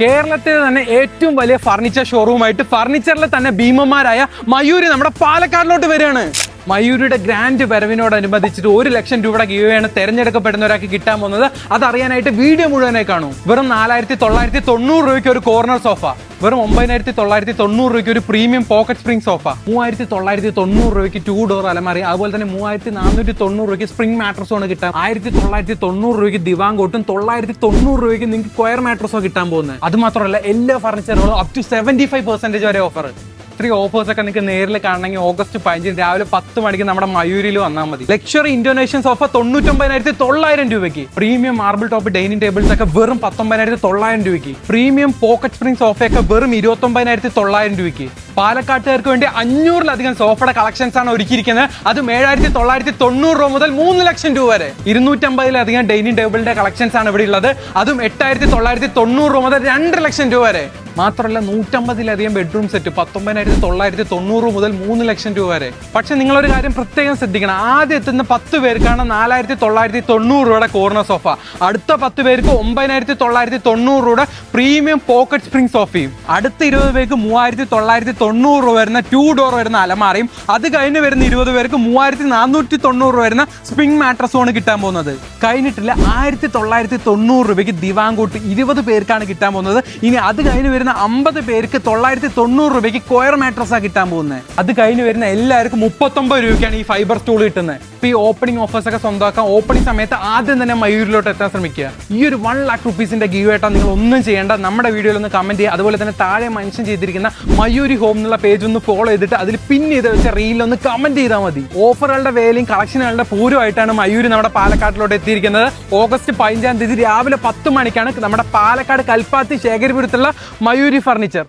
കേരളത്തിൽ തന്നെ ഏറ്റവും വലിയ ഫർണിച്ചർ ഷോറൂമായിട്ട് ഫർണിച്ചറിൽ തന്നെ ഭീമന്മാരായ മയൂരി നമ്മുടെ പാലക്കാടിലോട്ട് വരികയാണ്. മയൂരിയുടെ ഗ്രാൻഡ് വരവിനോടനുബന്ധിച്ചിട്ട് 1 ലക്ഷം രൂപയുടെ ഗീവയാണ് തെരഞ്ഞെടുക്കപ്പെടുന്ന ഒരാൾക്ക് കിട്ടാൻ പോകുന്നത്. അതറിയാനായിട്ട് വീഡിയോ മുഴുവനായി കാണൂ. വെറും 4990 രൂപയ്ക്ക് ഒരു കോർണർ സോഫ, വെറും 9990 രൂപയ്ക്ക് ഒരു പ്രീമിയം പോക്കറ്റ് സ്പ്രിംഗ് സോഫ, 3990 രൂപയ്ക്ക് 2 ഡോർ അലമാരി, അതുപോലെ തന്നെ 3490 രൂപയ്ക്ക് സ്പ്രിംഗ് മാട്രസോണ് കിട്ടാൻ, 1990 രൂപയ്ക്ക് ദിവാങ്കോട്ടും 990 രൂപയ്ക്ക് നിങ്ങൾക്ക് സ്ക്വയർ മാട്രസോ കിട്ടാൻ പോകുന്നത്. അത് മാത്രമല്ല എല്ലാ ഫർണിച്ചറുകളും അപ് ടു 75% വരെ ഓഫർ. ഇത്രയും ഓഫേഴ്സ് ഒക്കെ നിങ്ങൾക്ക് നേരിൽ കാണണമെങ്കിൽ ഓഗസ്റ്റ് 15 രാവിലെ 10 മണിക്ക് നമ്മുടെ മയൂരിൽ വന്നാൽ മതി. ലക്ഷറി ഇൻഡോനേഷ്യൻ സോഫ 99,900 രൂപയ്ക്ക്, premium marble top dining tables ഒക്കെ വെറും 19,900 രൂപയ്ക്ക്, പ്രീമിയം പോക്കറ്റ് സ്പ്രിംഗ് സോഫയൊക്കെ വെറും 29,900 രൂപയ്ക്ക്. പാലക്കാട്ടുകാർക്ക് വേണ്ടി 500-ലധികം സോഫയുടെ കളക്ഷൻസ് ആണ് ഒരുക്കിയിരിക്കുന്നത്. അതും 7,990 രൂപ മുതൽ 3 ലക്ഷം രൂപ വരെ. 250-ലധികം ഡൈനിങ് ടേബിളിന്റെ കളക്ഷൻസ് ആണ് ഇവിടെ ഉള്ളത്. അതും 8,990 രൂപ മുതൽ 2 ലക്ഷം രൂപ വരെ. മാത്രമല്ല 150-ലധികം ബെഡ്റൂം സെറ്റ് 19,990 മുതൽ 3 ലക്ഷം രൂപ വരെ. പക്ഷെ നിങ്ങളൊരു കാര്യം പ്രത്യേകം ശ്രദ്ധിക്കണം, ആദ്യം എത്തുന്ന 10 പേർക്കാണ് 4,990 രൂപയുടെ കോർണർ സോഫ, അടുത്ത 10 പേർക്ക് 9,990 രൂപയുടെ പ്രീമിയം പോക്കറ്റ് സ്പ്രിംഗ് സോഫയും, അടുത്ത 20 പേർക്ക് 3,990 രൂപ വരുന്ന 2 ഡോർ വരുന്ന അലമാരയും, അത് കഴിഞ്ഞ് വരുന്ന 20 പേർക്ക് 3,490 രൂപ വരുന്ന സ്പ്രിംഗ് മാട്രസോണ് കിട്ടാൻ പോകുന്നത്. കഴിഞ്ഞിട്ടില്ല 1,990 രൂപയ്ക്ക് ദിവാങ്കോട്ട് 20 പേർക്കാണ് കിട്ടാൻ പോകുന്നത്. ഇനി അത് കഴിഞ്ഞ് വരുന്ന 50 പേർക്ക് 990 രൂപയ്ക്ക് സ്ക്വയർ മാട്രസാണ് കിട്ടാൻ പോകുന്നത്. അത് കഴിഞ്ഞ് വരുന്ന എല്ലാവർക്കും 39 രൂപയ്ക്കാണ് ഈ ഫൈബർ സ്റ്റൂൾ കിട്ടുന്നത്. ഇപ്പോൾ ഈ ഓപ്പണിംഗ് ഓഫേഴ്സ് ഒക്കെ സ്വന്തമാക്കാം. ഓപ്പണിംഗ് സമയത്ത് ആദ്യം തന്നെ മയൂരിലോട്ട് എത്താൻ ശ്രമിക്കുക. ഈ ഒരു 1 ലക്ഷം റുപ്പീസിന്റെ ഗീവ് ആയിട്ടാണ് നിങ്ങൾ ഒന്നും ചെയ്യേണ്ട. നമ്മുടെ വീഡിയോയിൽ ഒന്ന് കമന്റ് ചെയ്യുക. അതുപോലെ തന്നെ താഴെ മെൻഷൻ ചെയ്തിരിക്കുന്ന മയൂരി ഹോം എന്നുള്ള പേജ് ഒന്ന് ഫോളോ ചെയ്തിട്ട് അതിൽ പിൻ ചെയ്ത് വെച്ച റീലിൽ ഒന്ന് കമന്റ് ചെയ്താൽ മതി. ഓഫറുകളുടെ വേലയും കളക്ഷനുകളുടെ പൂരമായിട്ടാണ് മയൂരി നമ്മുടെ പാലക്കാട്ടിലോട്ട് എത്തിയിരിക്കുന്നത്. ഓഗസ്റ്റ് 15 രാവിലെ 10 മണിക്കാണ് നമ്മുടെ പാലക്കാട് കൽപ്പാത്തി ശേഖരപുരത്തുള്ള മയൂരി ഫർണിച്ചർ.